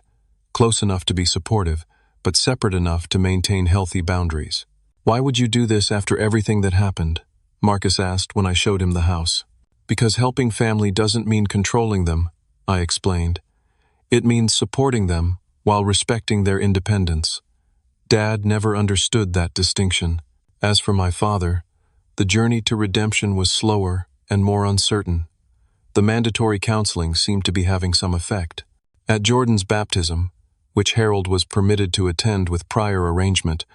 close enough to be supportive, but separate enough to maintain healthy boundaries. "Why would you do this after everything that happened?" Marcus asked when I showed him the house. "Because helping family doesn't mean controlling them," I explained. "It means supporting them while respecting their independence." Dad never understood that distinction. As for my father, the journey to redemption was slower and more uncertain. The mandatory counseling seemed to be having some effect. At Jordan's baptism, which Harold was permitted to attend with prior arrangement,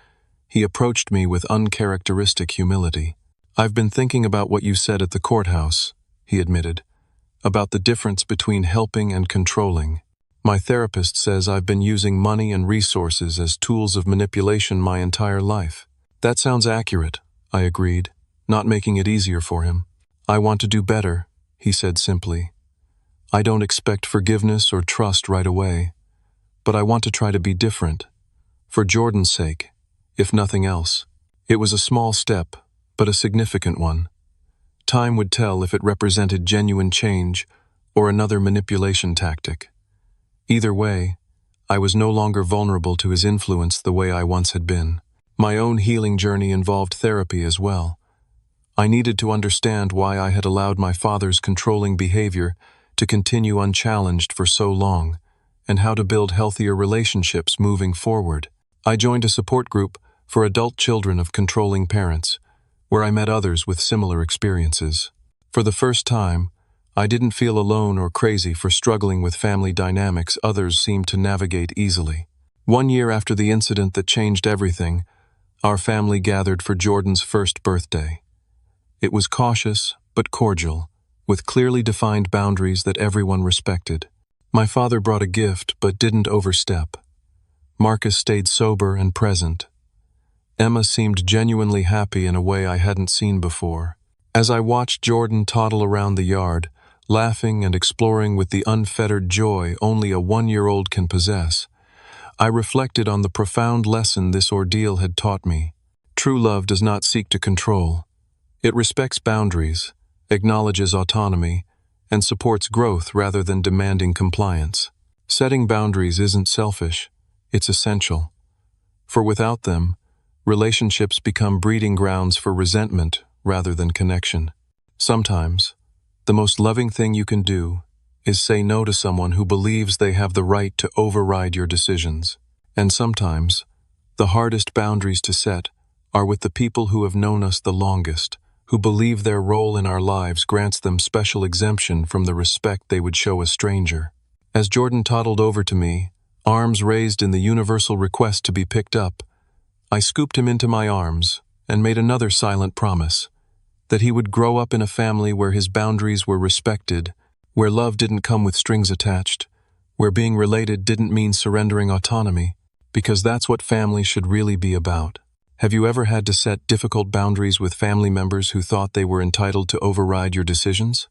he approached me with uncharacteristic humility. "I've been thinking about what you said at the courthouse," he admitted, "about the difference between helping and controlling. My therapist says I've been using money and resources as tools of manipulation my entire life." "That sounds accurate," I agreed, not making it easier for him. "I want to do better," he said simply. "I don't expect forgiveness or trust right away, but I want to try to be different, for Jordan's sake, if nothing else." It was a small step, but a significant one. Time would tell if it represented genuine change or another manipulation tactic. Either way, I was no longer vulnerable to his influence the way I once had been. My own healing journey involved therapy as well. I needed to understand why I had allowed my father's controlling behavior to continue unchallenged for so long, and how to build healthier relationships moving forward. I joined a support group for adult children of controlling parents, where I met others with similar experiences. For the first time, I didn't feel alone or crazy for struggling with family dynamics others seemed to navigate easily. 1 year after the incident that changed everything, our family gathered for Jordan's first birthday. It was cautious but cordial, with clearly defined boundaries that everyone respected. My father brought a gift but didn't overstep. Marcus stayed sober and present. Emma seemed genuinely happy in a way I hadn't seen before. As I watched Jordan toddle around the yard, laughing and exploring with the unfettered joy only a 1-year-old can possess, I reflected on the profound lesson this ordeal had taught me. True love does not seek to control. It respects boundaries, acknowledges autonomy, and supports growth rather than demanding compliance. Setting boundaries isn't selfish, it's essential. For without them, relationships become breeding grounds for resentment rather than connection. Sometimes, the most loving thing you can do is say no to someone who believes they have the right to override your decisions. And sometimes, the hardest boundaries to set are with the people who have known us the longest, who believe their role in our lives grants them special exemption from the respect they would show a stranger. As Jordan toddled over to me, arms raised in the universal request to be picked up, I scooped him into my arms and made another silent promise, that he would grow up in a family where his boundaries were respected, where love didn't come with strings attached, where being related didn't mean surrendering autonomy, because that's what family should really be about. Have you ever had to set difficult boundaries with family members who thought they were entitled to override your decisions?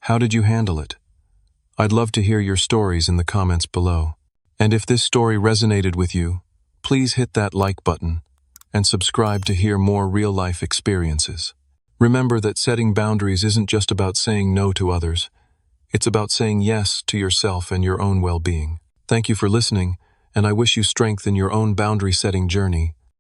How did you handle it? I'd love to hear your stories in the comments below. And if this story resonated with you, please hit that like button and subscribe to hear more real-life experiences. Remember that setting boundaries isn't just about saying no to others. It's about saying yes to yourself and your own well-being. Thank you for listening, and I wish you strength in your own boundary-setting journey.